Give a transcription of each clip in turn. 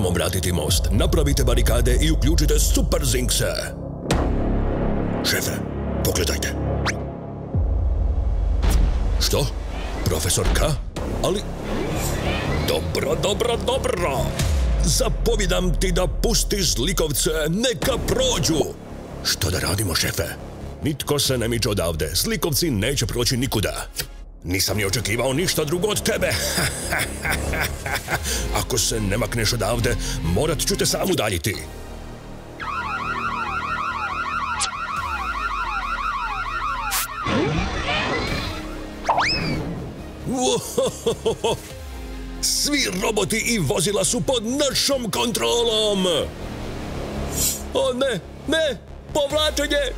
Moramo vratiti most. Napravite barikade i uključite super zinkse. Šefe, pogledajte. Što? Profesor K? Ali... Dobro. Zapovjedam ti da pustiš zlikovce, neka prođu. Što da radimo, šefe? Nitko se ne miče odavde. Zlikovci neće proći nikuda. Nisam ni očekivao ništa drugo od tebe. Ako se ne makneš odavde, morat ću te sam udaljiti. Svi roboti i vozila su pod našom kontrolom. O ne, povlačenje.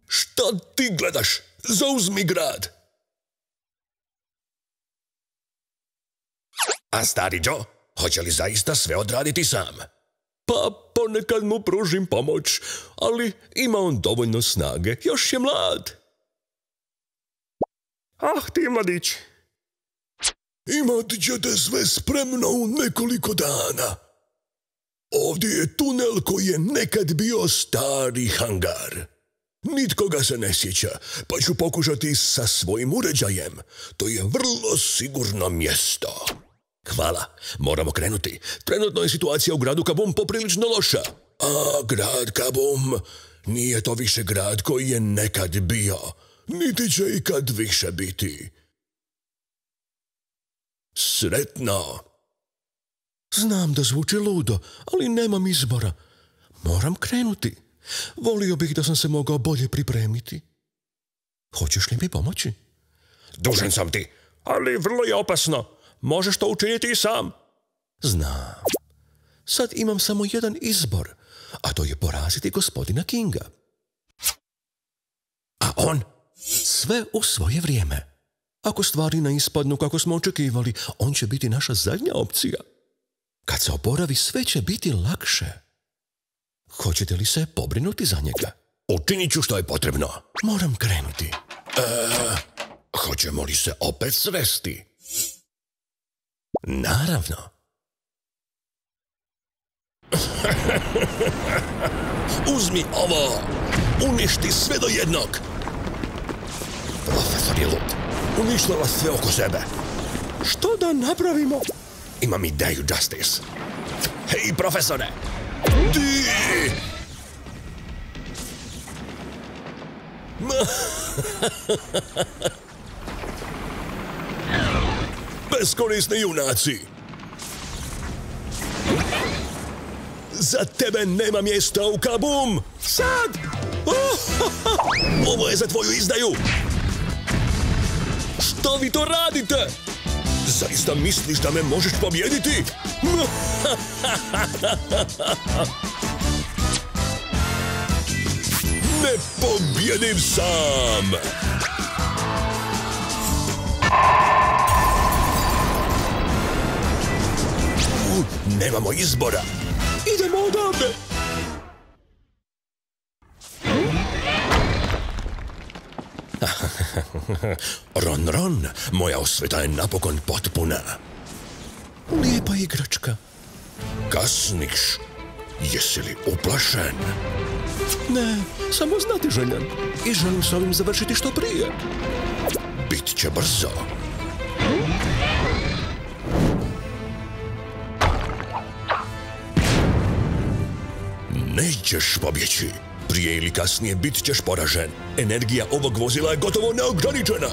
Šta ti gledaš? Zauzmi grad. A stari Joe, hoće li zaista sve odraditi sam? Pa ponekad mu pružim pomoć, ali ima on dovoljno snage, još je mlad. Ti mladić. Imat ćete sve spremno u nekoliko dana. Ovdje je tunel koji je nekad bio stari hangar. Nitko ga se ne sjeća, pa ću pokušati sa svojim uređajem. To je vrlo sigurno mjesto. Hvala, moramo krenuti. Trenutno je situacija u gradu Kabum poprilično loša. A grad Kabum nije to više grad koji je nekad bio. Niti će ikad više biti. Sretno. Znam da zvuči ludo, ali nemam izbora. Moram krenuti. Volio bih da sam se mogao bolje pripremiti. Hoćeš li mi pomoći? Dužan sam ti, ali vrlo je opasno. Možeš to učiniti i sam. Znam. Sad imam samo jedan izbor, a to je poraziti gospodina Kinga. A on? Sve u svoje vrijeme. Ako stvari ne ispadnu kako smo očekivali, on će biti naša zadnja opcija. Kad se oporavi, sve će biti lakše. Hoćete li se pobrinuti za njega? Učinit ću što je potrebno. Moram krenuti. Hoćemo li se opet sresti? Naravno. Uzmi ovo. Uništi sve do jednog. Profesor je lud. Uništava sve oko sebe. Što da napravimo? Imam ideju, Justice. Hej, profesore! Ti! Beskorisni junaci! Za tebe nema mjesta u Kabum! Sad! Ovo je za tvoju izdaju! Što vi to radite? Zaista misliš da me možeš pobijediti? Nepobjediv sam! Nemamo izbora. Idemo odavde. Ron, moja osveta je napokon potpuna. Lijepa igračka. Kasniš. Jesi li uplašen? Ne, samo znatiželjan. I želim s ovim završiti što prije. Bit će brzo. Nećeš pobjeći. Prije ili kasnije bit ćeš poražen. Energija ovog vozila je gotovo neograničena.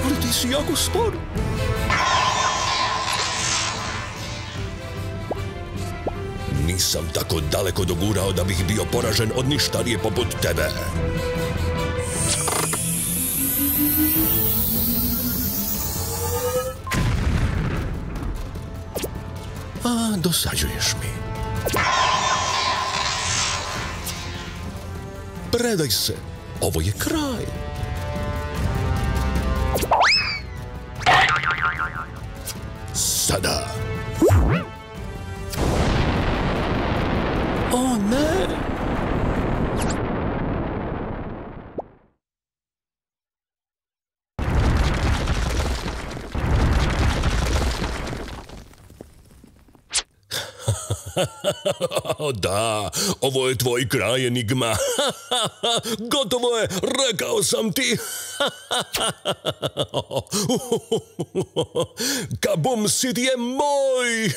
Ali ti si jako spor. Nisam tako daleko dogurao da bih bio poražen od ništarije poput tebe. Dosađuješ mi. Predaj se. Ovo je kraj. Sada. O Da, ovo je tvoj kraj, Enigma. Gotovo je, rekao sam ti. Kaboom City je moj.